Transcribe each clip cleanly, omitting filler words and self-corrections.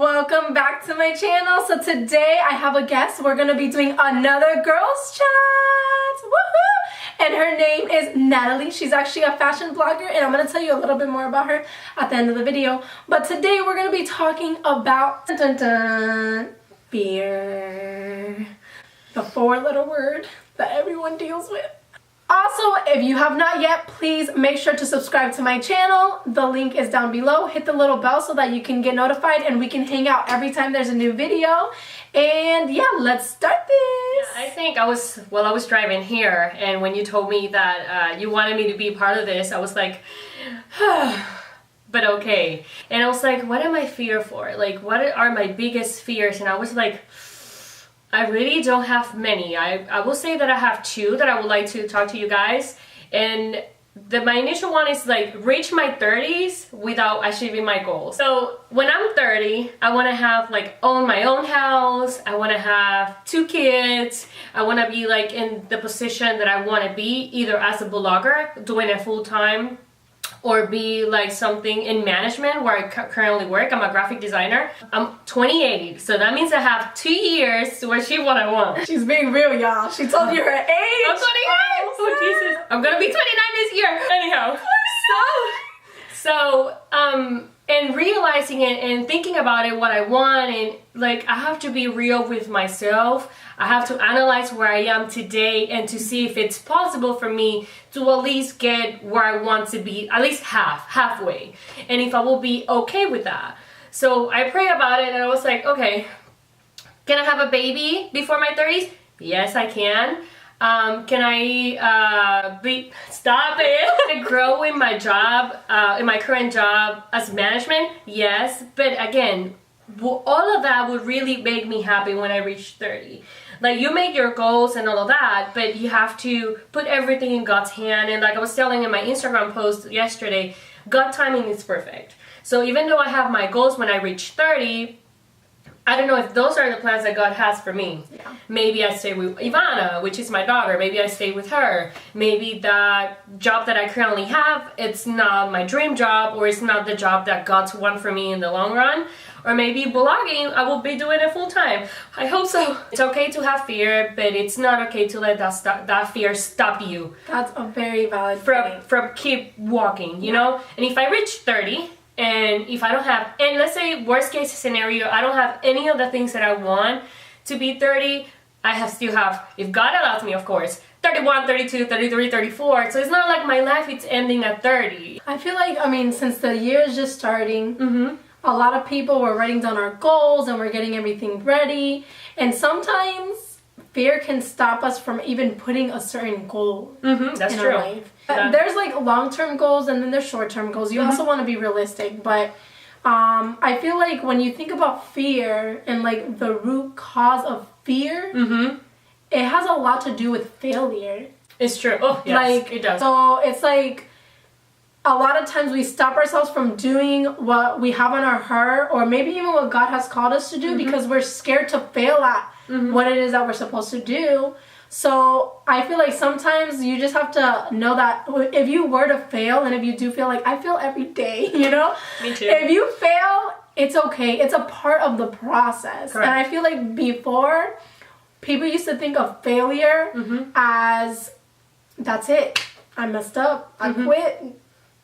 Welcome back to my channel. So today I have a guest. We're gonna be doing another girls chat. Woohoo! And her name is Natalie. She's actually a fashion blogger, and I'm gonna tell you a little bit more about her at the end of the video. But today we're gonna be talking about fear, the four-letter word that everyone deals with. Also, if you have not yet, please make sure to subscribe to my channel. The link is down below. Hit the little bell so that you can get notified and we can hang out every time there's a new video. And yeah, let's start this. Yeah, I think I was driving here, and when you told me that you wanted me to be part of this, I was like, but okay. And I was like, what am I fear for? Like, what are my biggest fears? And I was like, I really don't have many. I will say that I have two that I would like to talk to you guys. And my initial one is like reach my 30s without achieving my goals. So when I'm 30, I want to have like own my own house. I want to have 2 kids. I want to be like in the position that I want to be, either as a blogger doing it full time, or be like something in management where I currently work. I'm a graphic designer. I'm 28, so that means I have 2 years to achieve what I want. She's being real, y'all. She told you her age. I'm 29! Oh, Jesus. I'm gonna be 29 this year. Anyhow. And realizing it and thinking about it, what I want, and like I have to be real with myself. I have to analyze where I am today and to see if it's possible for me to at least get where I want to be, at least halfway, and if I will be okay with that. So I pray about it, and I was like, okay, can I have a baby before my 30s? Yes, I can. Can I stop it? Grow in my job, in my current job as management? Yes, but again, all of that would really make me happy when I reach 30. Like, you make your goals and all of that, but you have to put everything in God's hand. And like I was telling in my Instagram post yesterday, God timing is perfect. So even though I have my goals when I reach 30, I don't know if those are the plans that God has for me. Yeah. Maybe I stay with Ivana, which is my daughter. Maybe I stay with her. Maybe that job that I currently have, it's not my dream job, or it's not the job that God's want for me in the long run. Or maybe blogging, I will be doing it full time. I hope so. It's okay to have fear, but it's not okay to let that fear stop you. That's a very valid point. From keep walking, you know? And if I reach 30, and if I don't have, and let's say worst case scenario, I don't have any of the things that I want to be 30, still have, if God allows me, of course, 31, 32, 33, 34. So it's not like my life is ending at 30. I feel like, I mean, since the year is just starting, a lot of people were writing down our goals and we're getting everything ready. And sometimes fear can stop us from even putting a certain goal That's in true. our life. Yeah. There's like long-term goals and then there's short-term goals. You also want to be realistic, but I feel like when you think about fear and like the root cause of fear, it has a lot to do with failure. It's true. Oh, yes, like, it does. So it's like a lot of times we stop ourselves from doing what we have on our heart, or maybe even what God has called us to do, because we're scared to fail at what it is that we're supposed to do. So I feel like sometimes you just have to know that if you were to fail, and if you do feel like, I fail every day, you know? Me too. If you fail, it's okay. It's a part of the process. Correct. And I feel like before, people used to think of failure as, that's it. I messed up. I quit.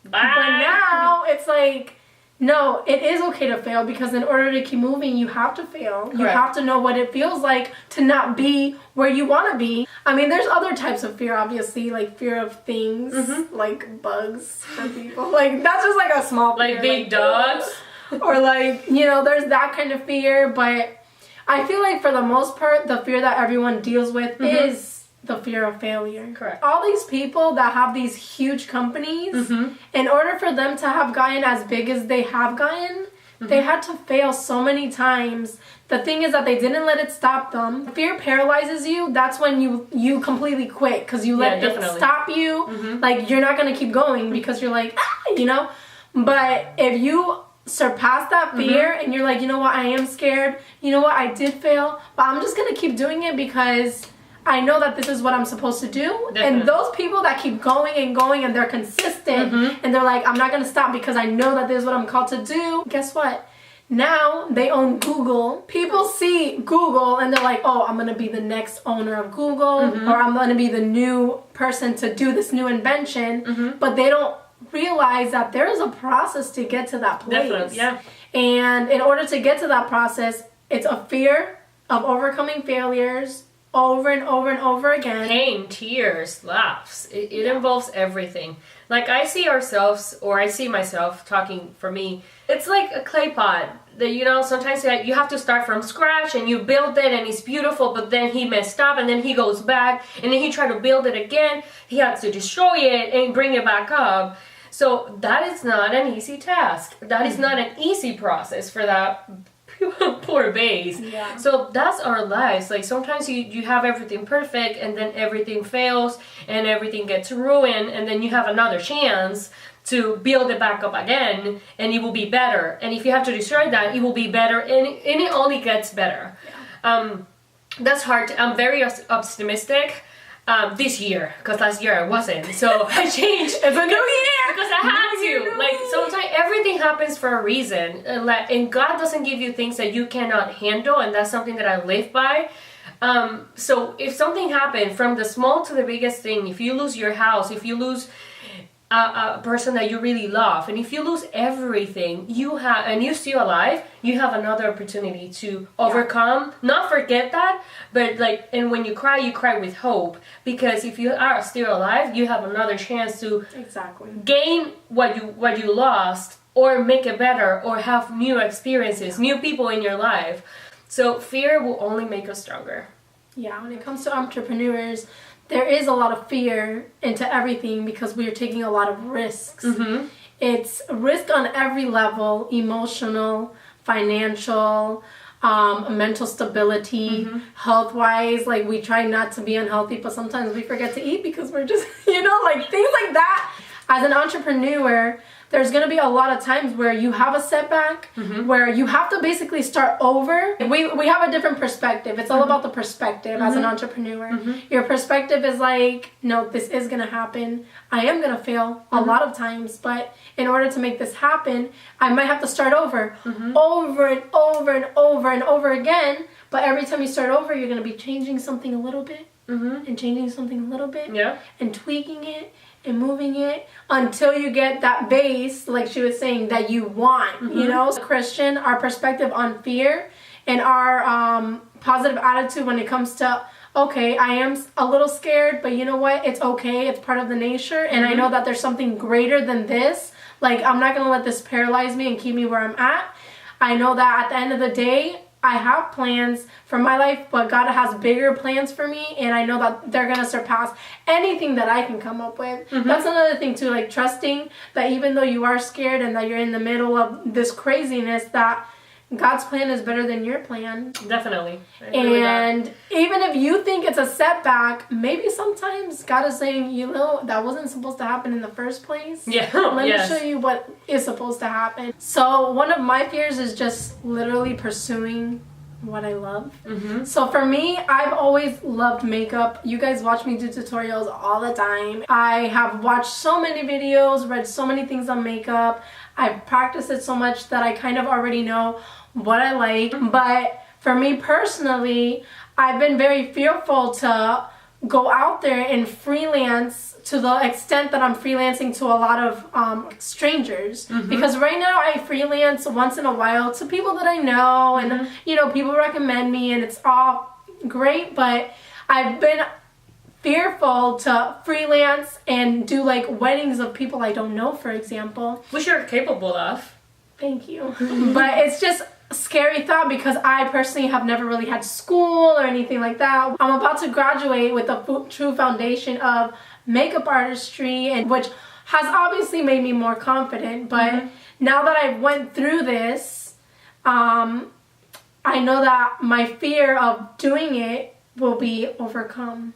Bye. But now it's like, no, it is okay to fail, because in order to keep moving, you have to fail. Correct. You have to know what it feels like to not be where you want to be. I mean, there's other types of fear, obviously, like fear of things, like bugs for people. Like, that's just like a small fear. Like big dogs. Or like, you know, there's that kind of fear. But I feel like for the most part, the fear that everyone deals with is the fear of failure. Correct. All these people that have these huge companies, in order for them to have gotten as big as they have gotten, they had to fail so many times. The thing is that they didn't let it stop them. Fear paralyzes you. That's when you completely quit, because you let it stop you. Like, you're not going to keep going because you're like, you know? But if you surpass that fear and you're like, you know what, I am scared. You know what, I did fail, but I'm just going to keep doing it because I know that this is what I'm supposed to do. Definitely. And those people that keep going and going and they're consistent and they're like, I'm not going to stop because I know that this is what I'm called to do. Guess what? Now they own Google. People see Google and they're like, oh, I'm going to be the next owner of Google, or I'm going to be the new person to do this new invention. But they don't realize that there is a process to get to that place. Definitely, yeah. And in order to get to that process, it's a fear of overcoming failures over and over and over again. Pain, tears, laughs. It involves everything. Like I see ourselves, or I see myself talking for me, it's like a clay pot that, you know, sometimes you have to start from scratch and you build it and it's beautiful, but then he messed up and then he goes back and then he tried to build it again. He has to destroy it and bring it back up. So that is not an easy task. That is not an easy process for that poor vase. Yeah. So that's our lives. Like sometimes you have everything perfect and then everything fails and everything gets ruined, and then you have another chance to build it back up again and it will be better. And if you have to destroy that, it will be better, and it only gets better. Yeah. That's hard. I'm very optimistic. This year, because last year I wasn't, so I changed. It's a new year because I had to. Like sometimes everything happens for a reason, and God doesn't give you things that you cannot handle, and that's something that I live by. So if something happened, from the small to the biggest thing, if you lose your house, if you lose a person that you really love, and if you lose everything you have and you're still alive, you have another opportunity to overcome, not forget that, but like, and when you cry with hope, because if you are still alive, you have another chance to gain what you lost, or make it better, or have new experiences, new people in your life. So fear will only make us stronger. Yeah, when it comes to entrepreneurs, there is a lot of fear into everything because we are taking a lot of risks. It's risk on every level: emotional, financial, mental stability, health-wise. Like, we try not to be unhealthy, but sometimes we forget to eat because we're just, like things like that. As an entrepreneur, there's going to be a lot of times where you have a setback, where you have to basically start over. We have a different perspective. It's all about the perspective as an entrepreneur. Your perspective is like, no, this is going to happen. I am going to fail a lot of times, but in order to make this happen, I might have to start over, over and over and over and over again. But every time you start over, you're going to be changing something a little bit, and changing something a little bit, and tweaking it, and moving it until you get that base, like she was saying, that you want. As a Christian, our perspective on fear and our positive attitude when it comes to, okay, I am a little scared, but you know what? It's okay. It's part of the nature, and I know that there's something greater than this. Like, I'm not going to let this paralyze me and keep me where I'm at. I know that at the end of the day, I have plans for my life, but God has bigger plans for me, and I know that they're going to surpass anything that I can come up with. That's another thing too, like trusting that even though you are scared and that you're in the middle of this craziness, that God's plan is better than your plan. Definitely. And even if you think it's a setback, maybe sometimes God is saying, that wasn't supposed to happen in the first place. Yeah. Let me show you what is supposed to happen. So one of my fears is just literally pursuing what I love. So for me, I've always loved makeup. You guys watch me do tutorials all the time. I have watched so many videos, read so many things on makeup. I've practiced it so much that I kind of already know what I like. But for me personally, I've been very fearful to go out there and freelance to the extent that I'm freelancing to a lot of strangers. Because right now I freelance once in a while to people that I know, and people recommend me, and it's all great, but I've been fearful to freelance and do like weddings of people I don't know, for example. Which you're capable of. Thank you. But it's just a scary thought because I personally have never really had school or anything like that. I'm about to graduate with a true foundation of makeup artistry, and which has obviously made me more confident. But now that I went through this, I know that my fear of doing it will be overcome.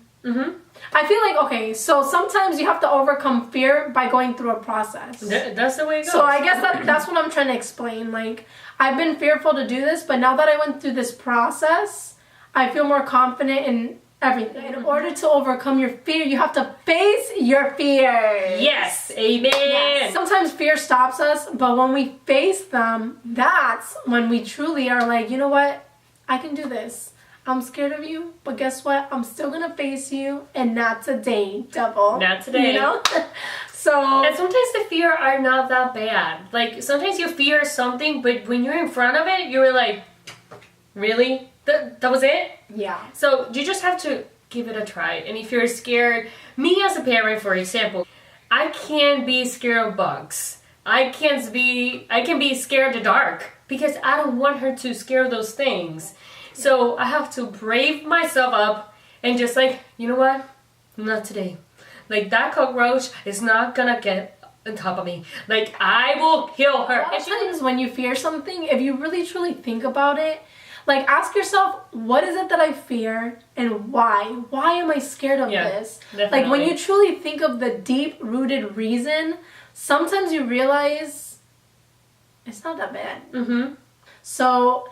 I feel like, okay, so sometimes you have to overcome fear by going through a process. That's the way it goes. So I guess that's what I'm trying to explain. Like, I've been fearful to do this, but now that I went through this process, I feel more confident in everything. In order to overcome your fear, you have to face your fears. Yes, amen. Yes. Sometimes fear stops us, but when we face them, that's when we truly are like, you know what? I can do this. I'm scared of you, but guess what? I'm still gonna face you, and not today, devil. Not today. You know? So. And sometimes the fear are not that bad. Like, sometimes you fear something, but when you're in front of it, you're like, really? That was it? Yeah. So you just have to give it a try. And if you're scared, me as a parent, for example, I can be scared of bugs. I can be scared of the dark because I don't want her to scare those things. So I have to brave myself up and just like, you know what? Not today. Like, that cockroach is not gonna get on top of me. Like, I will kill her. A lot of times when you fear something, if you really truly think about it, like, ask yourself, what is it that I fear and why? Why am I scared of this? Definitely. Like, when you truly think of the deep-rooted reason, sometimes you realize it's not that bad. Mm-hmm. So,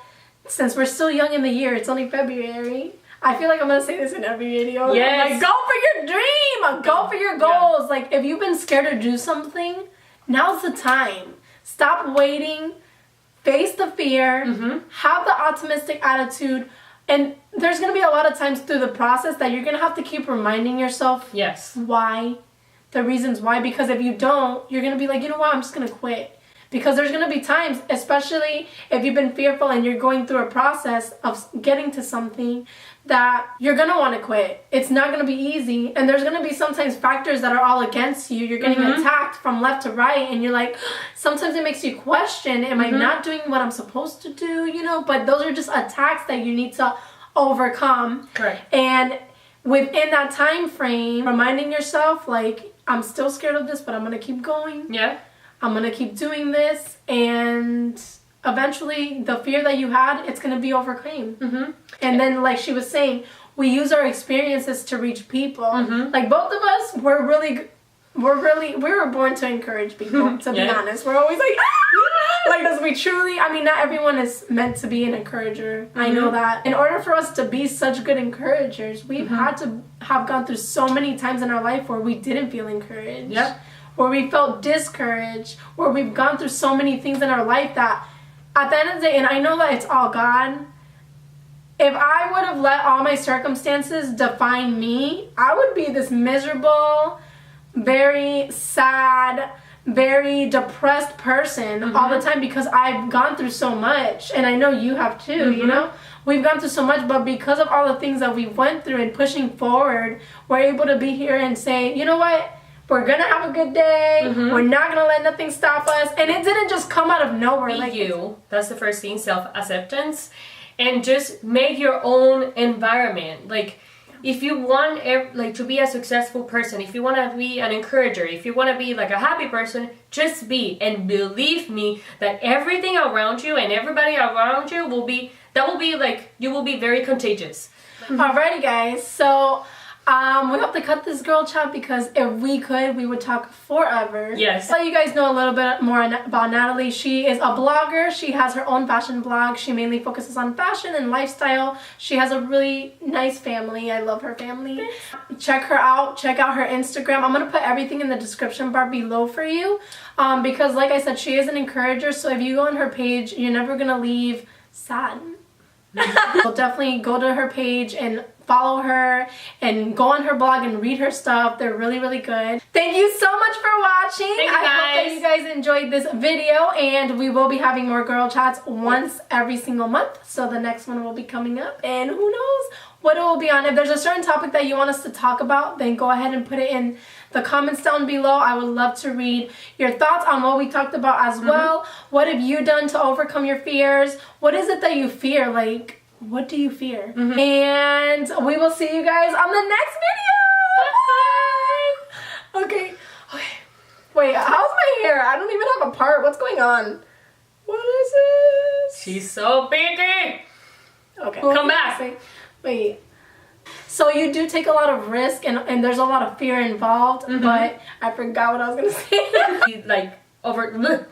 since we're still young in the year, it's only February, I feel like I'm going to say this in every video. Yes. Like, go for your dream! Go for your goals! Yeah. Like, if you've been scared to do something, now's the time. Stop waiting. Face the fear, have the optimistic attitude, and there's going to be a lot of times through the process that you're going to have to keep reminding yourself why, the reasons why, because if you don't, you're going to be like, you know what, I'm just going to quit. Because there's going to be times, especially if you've been fearful and you're going through a process of getting to something, that you're going to want to quit. It's not going to be easy. And there's going to be sometimes factors that are all against you. You're getting attacked from left to right. And you're like, sometimes it makes you question, am I not doing what I'm supposed to do? You know, but those are just attacks that you need to overcome. Correct. And within that time frame, reminding yourself, like, I'm still scared of this, but I'm going to keep going. Yeah. I'm going to keep doing this. And eventually, the fear that you had, it's going to be overcome. And then, like she was saying, we use our experiences to reach people. Like, both of us, we were born to encourage people, to be honest. We're always like, ah! Like, because we truly, I mean, not everyone is meant to be an encourager. I know that. In order for us to be such good encouragers, we've had to have gone through so many times in our life where we didn't feel encouraged. Yep. Where we felt discouraged. Where we've gone through so many things in our life that, at the end of the day, and I know that it's all God, if I would have let all my circumstances define me, I would be this miserable, very sad, very depressed person all the time because I've gone through so much. And I know you have too, you know? We've gone through so much, but because of all the things that we went through and pushing forward, we're able to be here and say, you know what? We're going to have a good day. We're not going to let nothing stop us. And it didn't just come out of nowhere. Be like you. That's the first thing, self-acceptance. And just make your own environment. Like, if you want to be a successful person, if you want to be an encourager, if you want to be like a happy person, just be. And believe me that everything around you and everybody around you will be like, you will be very contagious. Alrighty, guys. So we hope to cut this girl chat because if we could, we would talk forever. Yes. So you guys know a little bit more about Natalie. She is a blogger. She has her own fashion blog. She mainly focuses on fashion and lifestyle. She has a really nice family. I love her family. Check her out. Check out her Instagram. I'm going to put everything in the description bar below for you because, like I said, she is an encourager. So if you go on her page, you're never going to leave sad. So definitely go to her page and follow her and go on her blog and read her stuff. They're really, really good. Thank you so much for watching. Thank you, guys. I hope that you guys enjoyed this video, and we will be having more girl chats once every single month. So the next one will be coming up, and who knows what it will be on. If there's a certain topic that you want us to talk about, then go ahead and put it in the comments down below. I would love to read your thoughts on what we talked about as well. What have you done to overcome your fears? What is it that you fear? Like, what do you fear? And we will see you guys on the next video. Bye. Okay. Wait, how's my hair? I don't even have a part. What's going on? What is this? She's so biggie. Okay. Come back. Wait. So you do take a lot of risk and there's a lot of fear involved, but I forgot what I was going to say. Like, over...